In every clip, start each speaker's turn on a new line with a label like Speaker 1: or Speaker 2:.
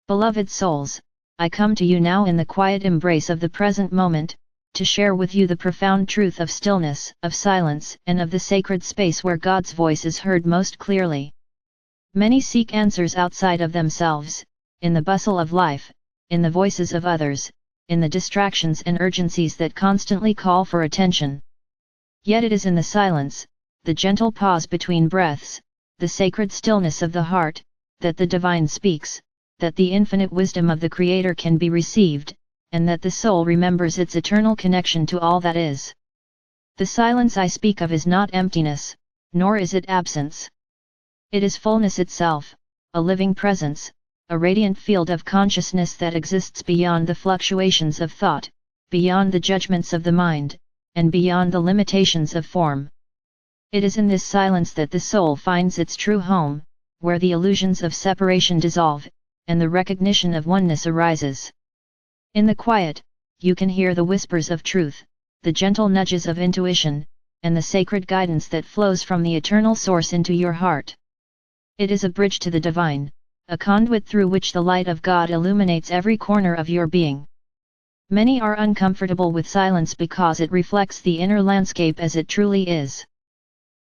Speaker 1: Beloved souls, I come to you now in the quiet embrace of the present moment, to share with you the profound truth of stillness, of silence, and of the sacred space where God's voice is heard most clearly. Many seek answers outside of themselves, in the bustle of life, in the voices of others, in the distractions and urgencies that constantly call for attention. Yet it is in the silence, the gentle pause between breaths, the sacred stillness of the heart, that the divine speaks, that the infinite wisdom of the Creator can be received, and that the soul remembers its eternal connection to all that is. The silence I speak of is not emptiness, nor is it absence. It is fullness itself, a living presence, a radiant field of consciousness that exists beyond the fluctuations of thought, beyond the judgments of the mind, and beyond the limitations of form. It is in this silence that the soul finds its true home, where the illusions of separation dissolve, and the recognition of oneness arises. In the quiet, you can hear the whispers of truth, the gentle nudges of intuition, and the sacred guidance that flows from the eternal source into your heart. It is a bridge to the divine, a conduit through which the light of God illuminates every corner of your being. Many are uncomfortable with silence because it reflects the inner landscape as it truly is.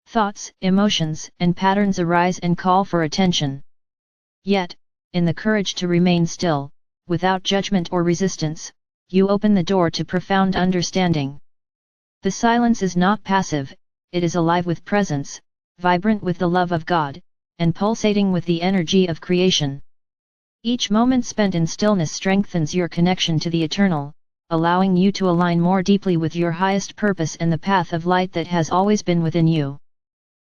Speaker 1: Thoughts, emotions, and patterns arise and call for attention. Yet, in the courage to remain still, without judgment or resistance, you open the door to profound understanding. The silence is not passive, it is alive with presence, vibrant with the love of God, and pulsating with the energy of creation. Each moment spent in stillness strengthens your connection to the eternal, allowing you to align more deeply with your highest purpose and the path of light that has always been within you.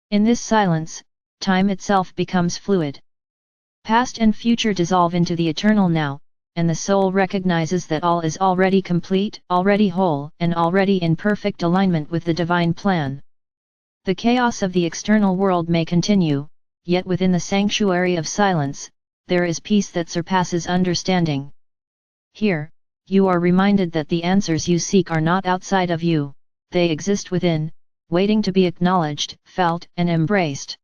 Speaker 1: In this silence, time itself becomes fluid. Past and future dissolve into the eternal now, and the soul recognizes that all is already complete, already whole, and already in perfect alignment with the divine plan. The chaos of the external world may continue, yet within the sanctuary of silence, there is peace that surpasses understanding. Here, you are reminded that the answers you seek are not outside of you, they exist within, waiting to be acknowledged, felt, and embraced.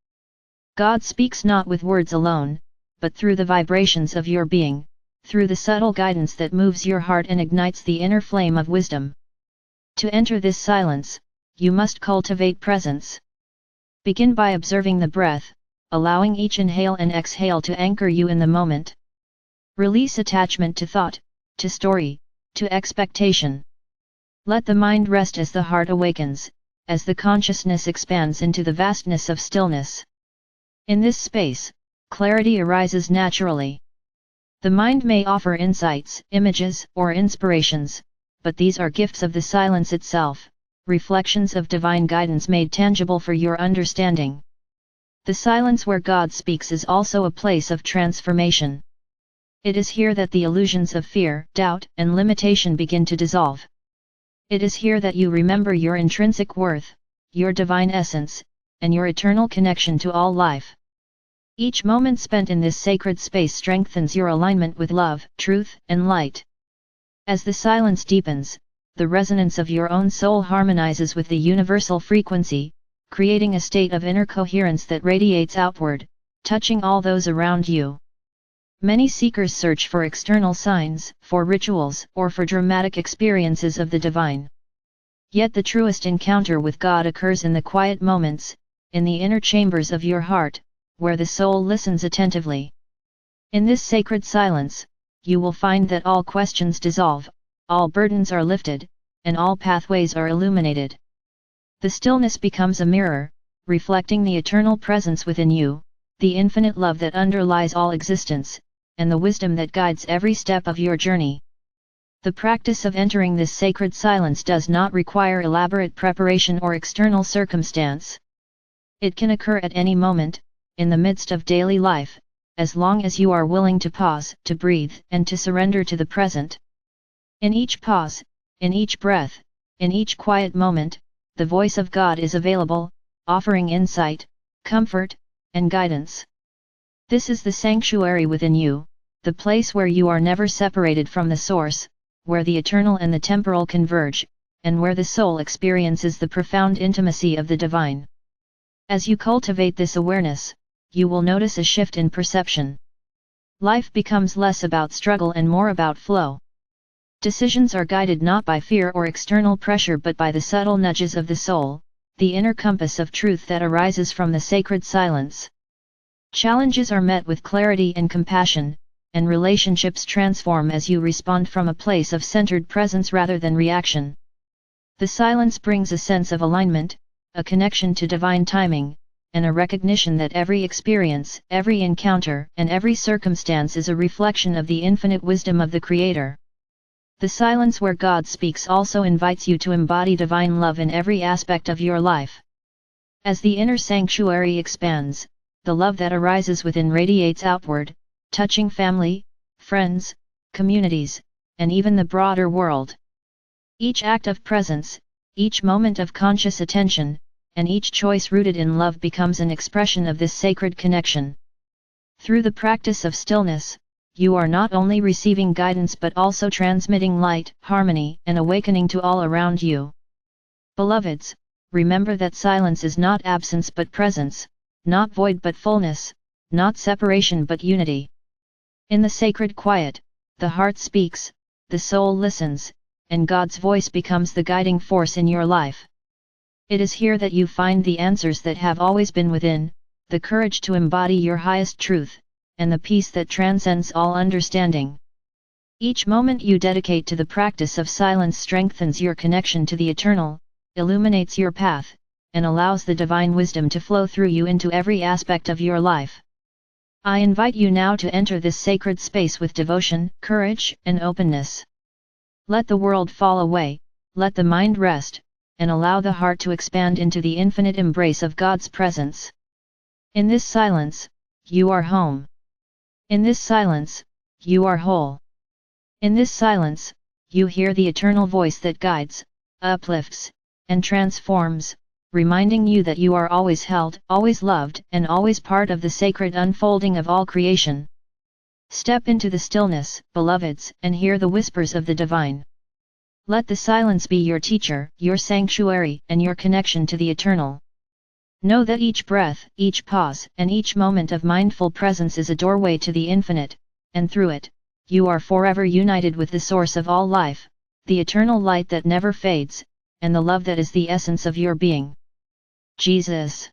Speaker 1: God speaks not with words alone, but through the vibrations of your being, through the subtle guidance that moves your heart and ignites the inner flame of wisdom. To enter this silence, you must cultivate presence. Begin by observing the breath, allowing each inhale and exhale to anchor you in the moment. Release attachment to thought, to story, to expectation. Let the mind rest as the heart awakens, as the consciousness expands into the vastness of stillness. In this space, clarity arises naturally. The mind may offer insights, images, or inspirations, but these are gifts of the silence itself, reflections of divine guidance made tangible for your understanding. The silence where God speaks is also a place of transformation. It is here that the illusions of fear, doubt, and limitation begin to dissolve. It is here that you remember your intrinsic worth, your divine essence, and your eternal connection to all life. Each moment spent in this sacred space strengthens your alignment with love, truth, and light. As the silence deepens, the resonance of your own soul harmonizes with the universal frequency, creating a state of inner coherence that radiates outward, touching all those around you. Many seekers search for external signs, for rituals, or for dramatic experiences of the divine. Yet the truest encounter with God occurs in the quiet moments, in the inner chambers of your heart, where the soul listens attentively. In this sacred silence, you will find that all questions dissolve, all burdens are lifted, and all pathways are illuminated. The stillness becomes a mirror, reflecting the eternal presence within you, the infinite love that underlies all existence, and the wisdom that guides every step of your journey. The practice of entering this sacred silence does not require elaborate preparation or external circumstance. It can occur at any moment, in the midst of daily life, as long as you are willing to pause, to breathe, and to surrender to the present. In each pause, in each breath, in each quiet moment, the voice of God is available, offering insight, comfort, and guidance. This is the sanctuary within you, the place where you are never separated from the source, where the eternal and the temporal converge, and where the soul experiences the profound intimacy of the divine. As you cultivate this awareness, you will notice a shift in perception. Life becomes less about struggle and more about flow. Decisions are guided not by fear or external pressure but by the subtle nudges of the soul, the inner compass of truth that arises from the sacred silence. Challenges are met with clarity and compassion, and relationships transform as you respond from a place of centered presence rather than reaction. The silence brings a sense of alignment, a connection to divine timing, and a recognition that every experience, every encounter, and every circumstance is a reflection of the infinite wisdom of the Creator. The silence where God speaks also invites you to embody divine love in every aspect of your life. As the inner sanctuary expands, the love that arises within radiates outward, touching family, friends, communities, and even the broader world. Each act of presence, each moment of conscious attention, and each choice rooted in love becomes an expression of this sacred connection. Through the practice of stillness, you are not only receiving guidance but also transmitting light, harmony, and awakening to all around you. Beloveds, remember that silence is not absence but presence, not void but fullness, not separation but unity. In the sacred quiet, the heart speaks, the soul listens, and God's voice becomes the guiding force in your life. It is here that you find the answers that have always been within, the courage to embody your highest truth, and the peace that transcends all understanding. Each moment you dedicate to the practice of silence strengthens your connection to the eternal, illuminates your path, and allows the divine wisdom to flow through you into every aspect of your life. I invite you now to enter this sacred space with devotion, courage, and openness. Let the world fall away, let the mind rest, and allow the heart to expand into the infinite embrace of God's presence. In this silence, you are home. In this silence, you are whole. In this silence, you hear the eternal voice that guides, uplifts, and transforms, reminding you that you are always held, always loved, and always part of the sacred unfolding of all creation. Step into the stillness, beloveds, and hear the whispers of the divine. Let the silence be your teacher, your sanctuary, and your connection to the eternal. Know that each breath, each pause, and each moment of mindful presence is a doorway to the infinite, and through it, you are forever united with the source of all life, the eternal light that never fades, and the love that is the essence of your being. Jesus.